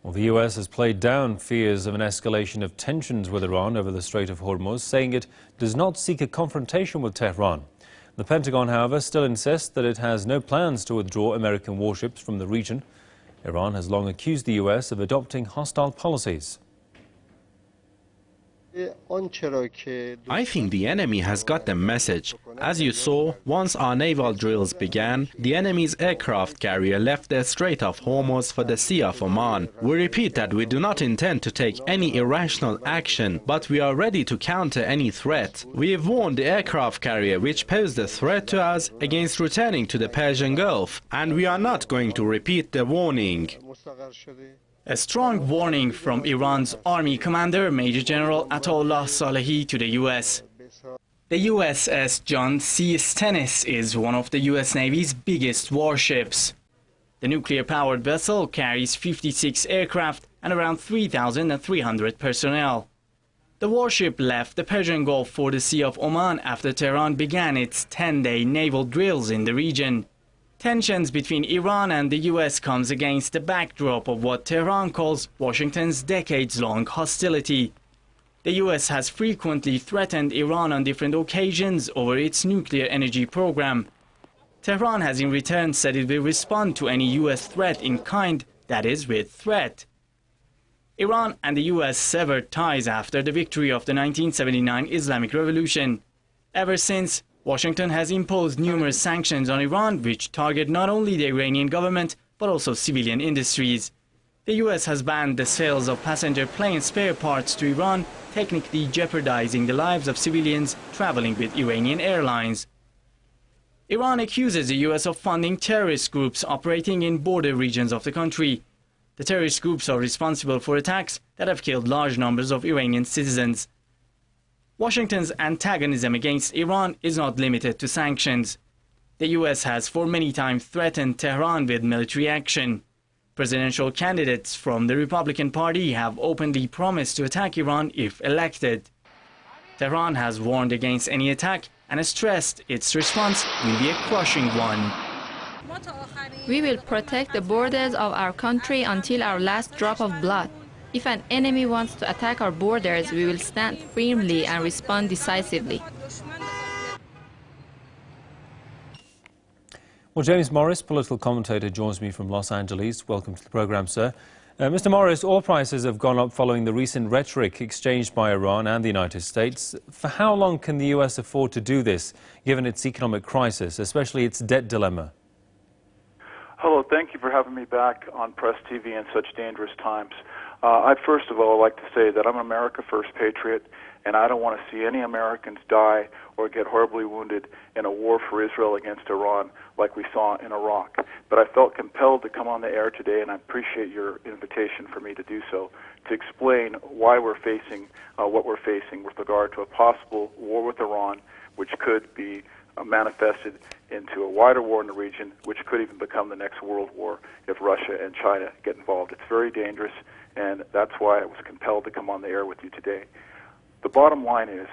Well, the US has played down fears of an escalation of tensions with Iran over the Strait of Hormuz, saying it does not seek a confrontation with Tehran. The Pentagon, however, still insists that it has no plans to withdraw American warships from the region. Iran has long accused the US of adopting hostile policies. I think the enemy has got the message. As you saw, once our naval drills began, the enemy's aircraft carrier left the Strait of Hormuz for the Sea of Oman. We repeat that we do not intend to take any irrational action, but we are ready to counter any threat. We have warned the aircraft carrier which posed a threat to us against returning to the Persian Gulf, and we are not going to repeat the warning. A strong warning from Iran's army commander, Major General Ataullah Salehi, to the U.S. The USS John C. Stennis is one of the U.S. Navy's biggest warships. The nuclear-powered vessel carries 56 aircraft and around 3,300 personnel. The warship left the Persian Gulf for the Sea of Oman after Tehran began its 10-day naval drills in the region. Tensions between Iran and the US comes against the backdrop of what Tehran calls Washington's decades-long hostility. The US has frequently threatened Iran on different occasions over its nuclear energy program. Tehran has in return said it will respond to any US threat in kind, that is, with threat. Iran and the US severed ties after the victory of the 1979 Islamic Revolution. Ever since, Washington has imposed numerous sanctions on Iran which target not only the Iranian government but also civilian industries. The US has banned the sales of passenger plane spare parts to Iran, technically jeopardizing the lives of civilians traveling with Iranian airlines. Iran accuses the US of funding terrorist groups operating in border regions of the country. The terrorist groups are responsible for attacks that have killed large numbers of Iranian citizens. Washington's antagonism against Iran is not limited to sanctions. The US has for many times threatened Tehran with military action. Presidential candidates from the Republican Party have openly promised to attack Iran if elected. Tehran has warned against any attack and has stressed its response will be a crushing one. We will protect the borders of our country until our last drop of blood. If an enemy wants to attack our borders, we will stand firmly and respond decisively. Well, James Morris, political commentator, joins me from Los Angeles. Welcome to the program, sir. Mr. Morris, oil prices have gone up following the recent rhetoric exchanged by Iran and the United States. For how long can the US afford to do this, given its economic crisis, especially its debt dilemma? Hello, thank you for having me back on Press TV in such dangerous times. I'd first of all like to say that I'm an America First patriot, and I don't want to see any Americans die or get horribly wounded in a war for Israel against Iran like we saw in Iraq. But I felt compelled to come on the air today, and I appreciate your invitation for me to do so, to explain why we're facing what we're facing with regard to a possible war with Iran, which could be manifested into a wider war in the region, which could even become the next world war if Russia and China get involved. It's very dangerous, and that's why I was compelled to come on the air with you today. The bottom line is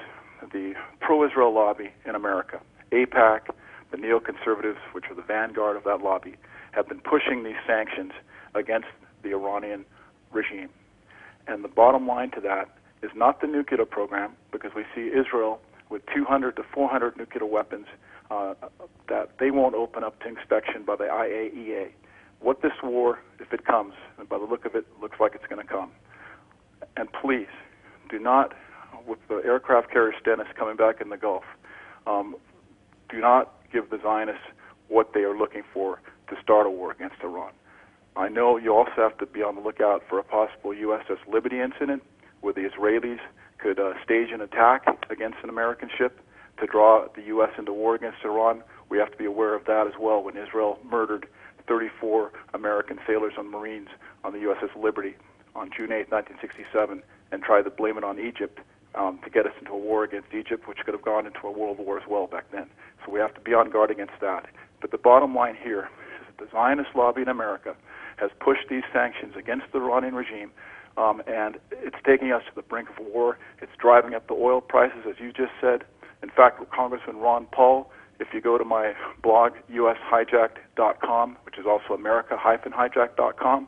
the pro-Israel lobby in America, AIPAC, the neoconservatives, which are the vanguard of that lobby, have been pushing these sanctions against the Iranian regime. And the bottom line to that is not the nuclear program, because we see Israel with 200 to 400 nuclear weapons that they won't open up to inspection by the IAEA. What this war, if it comes, and by the look of it, looks like it's going to come. And please, do not, with the aircraft carrier Stennis coming back in the Gulf, do not give the Zionists what they are looking for to start a war against Iran. I know you also have to be on the lookout for a possible USS Liberty incident where the Israelis could stage an attack against an American ship to draw the U.S. into war against Iran. We have to be aware of that as well when Israel murdered 34 American sailors and Marines on the USS Liberty on June 8, 1967, and tried to blame it on Egypt to get us into a war against Egypt, which could have gone into a world war as well back then. So we have to be on guard against that. But the bottom line here is that the Zionist lobby in America has pushed these sanctions against the Iranian regime, and it's taking us to the brink of war. It's driving up the oil prices, as you just said. In fact, Congressman Ron Paul, if you go to my blog, ushijacked.com, which is also america-hijacked.com,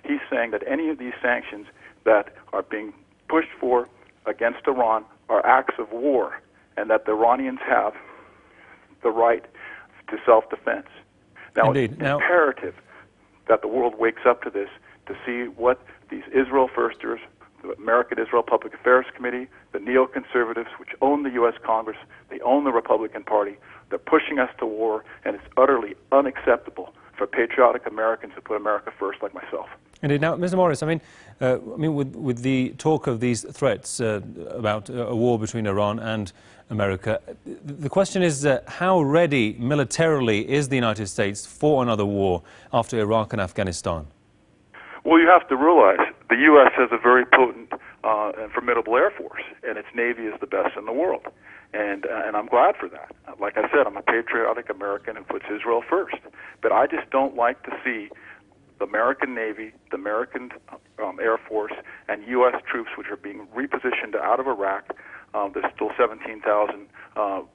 he's saying that any of these sanctions that are being pushed for against Iran are acts of war, and that the Iranians have the right to self-defense. Now, Indeed. It's imperative that the world wakes up to this, to see what these Israel firsters, the American Israel Public Affairs Committee, the neoconservatives, which own the U.S. Congress, they own the Republican Party, they're pushing us to war, and it's utterly unacceptable for patriotic Americans to put America first like myself. Indeed. Now, Mr. Morris, with the talk of these threats about a war between Iran and America, the question is how ready militarily is the United States for another war after Iraq and Afghanistan? Well, you have to realize the U.S. has a very potent and formidable Air Force, and its Navy is the best in the world. And I'm glad for that. Like I said, I'm a patriotic American who puts Israel first. But I just don't like to see the American Navy, the American Air Force, and U.S. troops which are being repositioned out of Iraq. There's still 17,000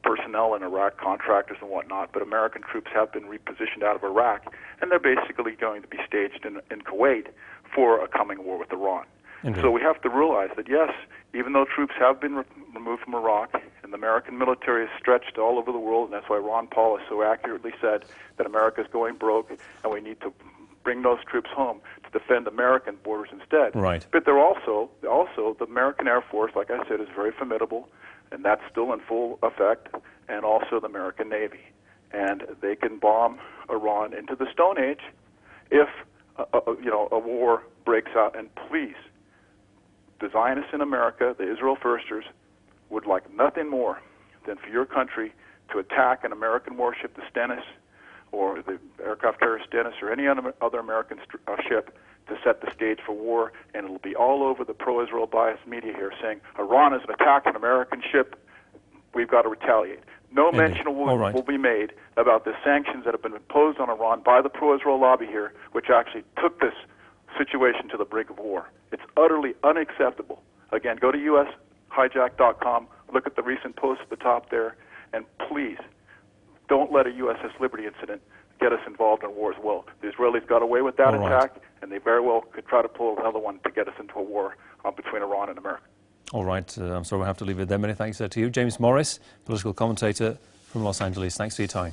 personnel in Iraq, contractors and whatnot, but American troops have been repositioned out of Iraq, and they're basically going to be staged in Kuwait for a coming war with Iran. Indeed. So we have to realize that, yes, even though troops have been removed from Iraq, and the American military is stretched all over the world, and that's why Ron Paul has so accurately said that America is going broke, and we need to bring those troops home to defend American borders instead. Right. But they're also the American Air Force, like I said, is very formidable, and that's still in full effect, and also the American Navy. And they can bomb Iran into the Stone Age if a war breaks out. And please, the Zionists in America, the Israel firsters, would like nothing more than for your country to attack an American warship, the Stennis, or the aircraft carrier Stennis, or any other American ship, to set the stage for war, and it'll be all over the pro-Israel biased media here saying, Iran is an attack on an American ship, we've got to retaliate. No mention will be made about the sanctions that have been imposed on Iran by the pro-Israel lobby here, which actually took this situation to the brink of war. It's utterly unacceptable. Again, go to ushijack.com, look at the recent post at the top there, and please, don't let a USS Liberty incident get us involved in war as well. The Israelis got away with that attack, and they very well could try to pull another one to get us into a war between Iran and America. All right, I'm sorry we'll have to leave it there. Many thanks to you. James Morris, political commentator from Los Angeles. Thanks for your time.